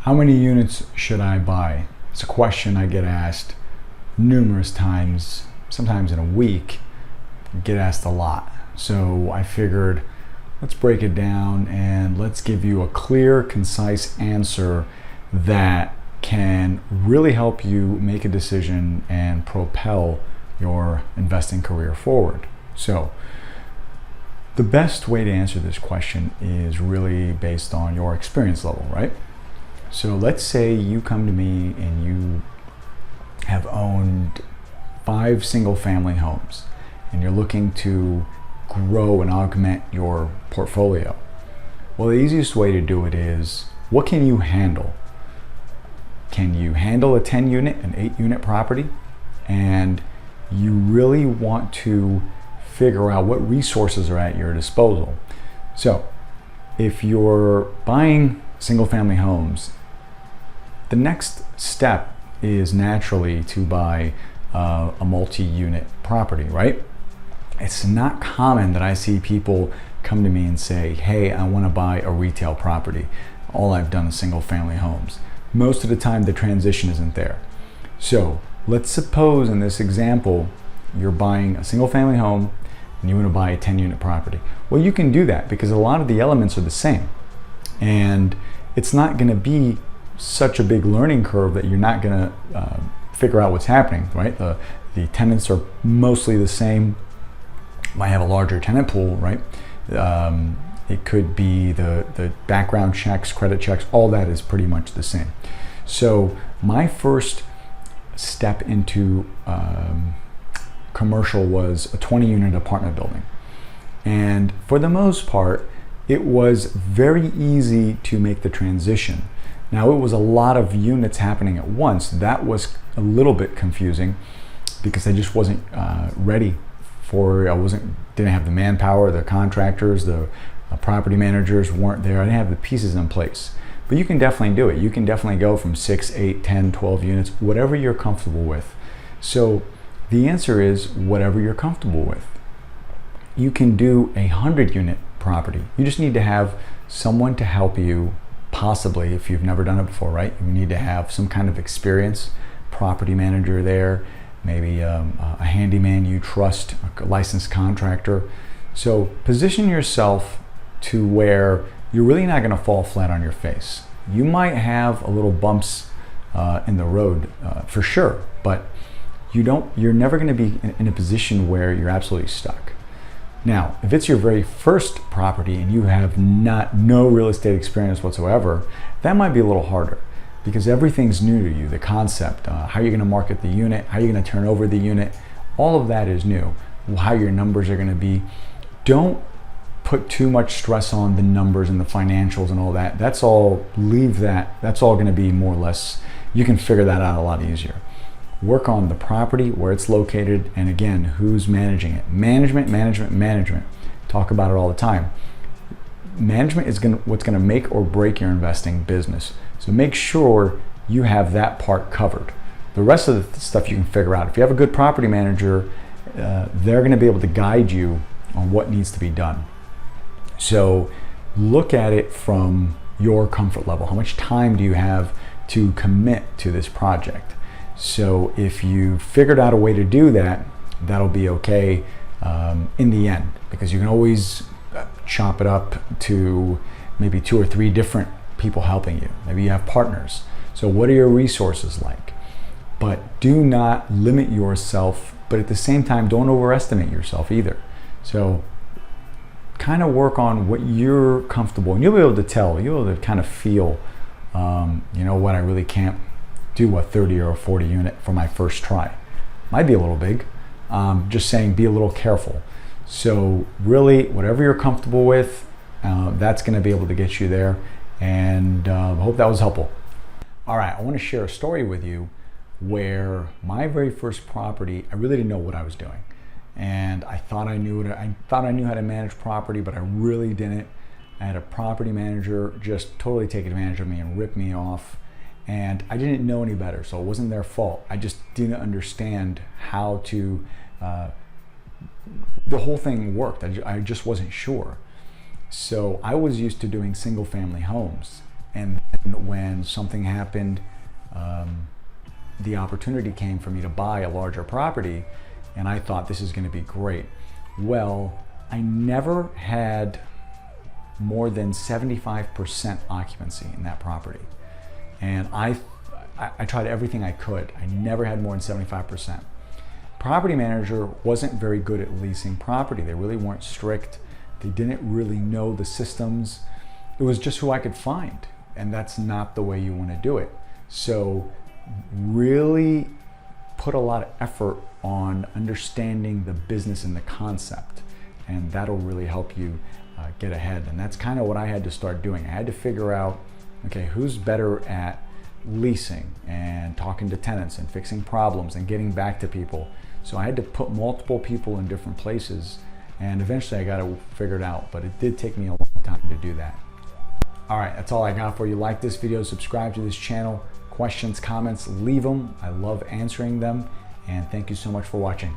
How many units should I buy? It's a question I get asked numerous times, sometimes in a week. I get asked a lot. So I figured let's break it down and let's give you a clear, concise answer that can really help you make a decision and propel your investing career forward. So the best way to answer this question is really based on your experience level, right? So let's say you come to me and you have owned 5 single family homes and you're looking to grow and augment your portfolio. Well, the easiest way to do it is, what can you handle? Can you handle a 10 unit, an 8 unit property? And you really want to figure out what resources are at your disposal. So if you're buying single family homes, the next step is naturally to buy a multi-unit property, right? It's not common that I see people come to me and say, hey, I want to buy a retail property. All I've done is single family homes. Most of the time the transition isn't there. So let's suppose in this example, you're buying a single family home and you want to buy a 10 unit property. Well, you can do that because a lot of the elements are the same. And it's not going to be such a big learning curve that you're not going to figure out what's happening, right? The tenants are mostly the same. Might have a larger tenant pool, right? It could be the background checks, credit checks, all that is pretty much the same. So my first step into commercial was a 20 unit apartment building. And for the most part, it was very easy to make the transition. Now, it was a lot of units happening at once. That was a little bit confusing because I just wasn't ready for, didn't have the manpower, the contractors, the property managers weren't there. I didn't have the pieces in place. But you can definitely do it. You can definitely go from 6, 8, 10, 12 units, whatever you're comfortable with. So the answer is whatever you're comfortable with. You can do a 100 unit property. You just need to have someone to help you, possibly if you've never done it before, right? You need to have some kind of experience, property manager there, maybe a handyman you trust, a licensed contractor. So position yourself to where you're really not going to fall flat on your face. You might have a little bumps in the road for sure, but you're never going to be in a position where you're absolutely stuck. Now, if it's your very first property and you have no real estate experience whatsoever, that might be a little harder because everything's new to you. The concept, how you're going to market the unit, how you're going to turn over the unit, all of that is new. How your numbers are going to be. Don't put too much stress on the numbers and the financials and all that. Leave that. That's all going to be more or less, you can figure that out a lot easier. Work on the property, where it's located, and again, who's managing it. Management. Talk about it all the time. Management is what's going to make or break your investing business. So make sure you have that part covered. The rest of the stuff you can figure out. If you have a good property manager, they're going to be able to guide you on what needs to be done. So look at it from your comfort level. How much time do you have to commit to this project? So if you figured out a way to do that, that'll be okay in the end, because you can always chop it up to maybe 2 or 3 different people helping you. Maybe you have partners. So what are your resources like? But do not limit yourself, but at the same time, don't overestimate yourself either. So kind of work on what you're comfortable, and you'll be able to tell, you'll be able to kind of feel, you know what, I really can't do a 30 or a 40 unit for my first try. Might be a little big. Just saying, be a little careful. So really, whatever you're comfortable with, that's going to be able to get you there. And I hope that was helpful. All right, I want to share a story with you where my very first property, I really didn't know what I was doing. And I thought I knew how to manage property, but I really didn't. I had a property manager just totally take advantage of me and rip me off. And I didn't know any better, so it wasn't their fault. I just didn't understand how to, the whole thing worked. I just wasn't sure. So I was used to doing single family homes. And then when something happened, the opportunity came for me to buy a larger property, and I thought this is going to be great. Well, I never had more than 75% occupancy in that property. And I tried everything I could. I never had more than 75%. Property manager wasn't very good at leasing property. They really weren't strict. They didn't really know the systems. It was just who I could find. And that's not the way you want to do it. So really put a lot of effort on understanding the business and the concept. And that'll really help you get ahead. And that's kind of what I had to start doing. I had to figure out, okay, who's better at leasing and talking to tenants and fixing problems and getting back to people. So I had to put multiple people in different places, and eventually I got it figured out, but it did take me a long time to do that. All right, that's all I got for you. Like this video, subscribe to this channel. Questions, comments, leave them. I love answering them, and thank you so much for watching.